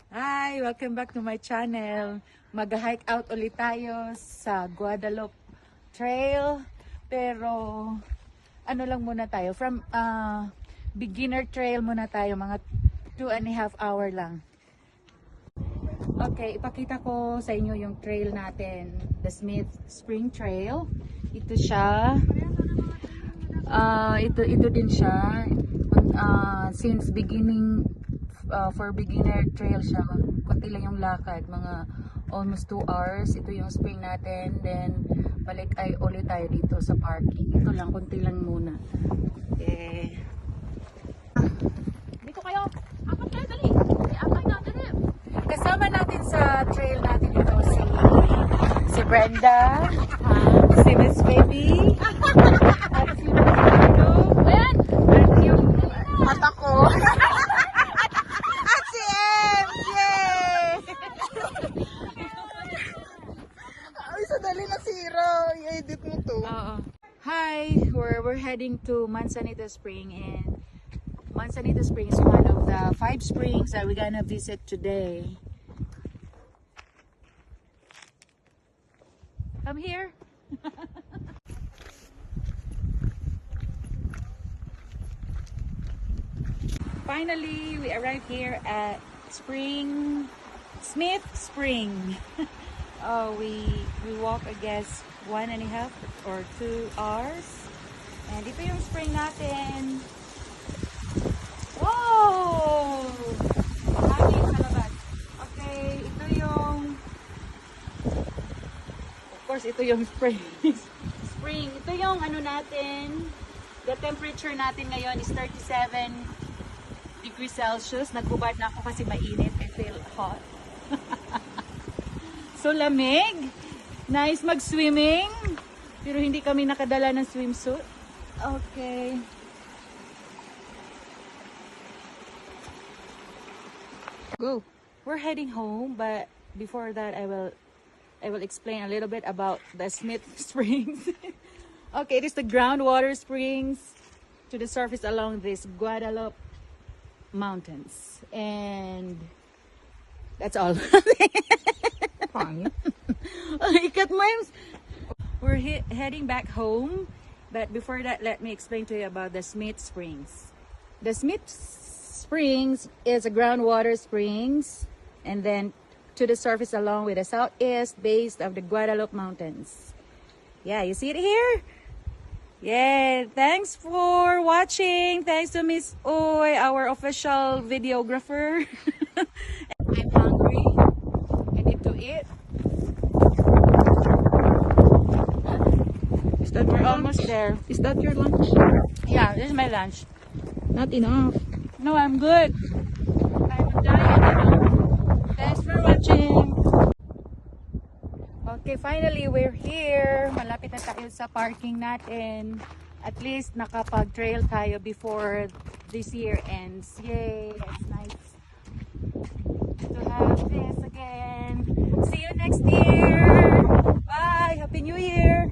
Hi! Welcome back to my channel. Mag-hike out ulit tayo sa Guadalupe Trail. Pero, ano lang muna tayo. From beginner trail muna tayo. Mga 2.5 hour lang. Okay, ipakita ko sa inyo yung trail natin. The Smith Spring Trail. Ito siya. Ito din siya. Since beginning, for beginner trail siya, konti lang yung lakad, mga almost 2 hours. Ito yung spring natin, then balik ay ulit tayo dito sa parking. Ito lang, konti lang muna. Okay. Dito kayo. Apat kayo, dali. Apat na, dali. Kasama natin sa trail natin ito si Brenda, si Miss Baby, at si Ricardo, Ayan. at yung mata ko. At si Em! Yay! Ay, sadali na zero. I-edit mo to. Hi! We're heading to Manzanita Spring, and Manzanita Spring is one of the 5 springs that we're gonna visit today. Come here. Finally, we arrived here at Smith Spring. We walk, I guess, 1.5 or 2 hours. And ito yung spring natin. Wow! Hangin sa labas. Okay, ito yung, of course, ito yung spring. Spring. Ito yung ano natin. The temperature natin ngayon is 37 degrees Celsius. Nagbubad na ako kasi mainit. I feel hot. So lamig. Nice mag-swimming. Pero hindi kami nakadala ng swimsuit. Okay. Go. We're heading home, but before that I will explain a little bit about the Smith Springs. Okay, it is the groundwater springs to the surface along this Guadalupe mountains, and that's all. Fine. Ikat mo yun. We're heading back home, but before that, let me explain to you about the Smith Springs. The Smith Springs is a groundwater springs, and then to the surface along with the southeast base of the Guadalupe Mountains. Yeah, you see it here? Yeah, thanks for watching. Thanks to Miss Oy, our official videographer. I'm hungry. I need to eat. Is that We're your almost there. Is that your lunch? Yeah, this is my lunch. Not enough. No, I'm good. I'm on diet, you know. Thanks for watching. Okay, finally, we're here. Malapit na tayo sa parking natin. At least nakapag-trail tayo before this year ends. Yay! It's nice to have this again. See you next year! Bye! Happy New Year!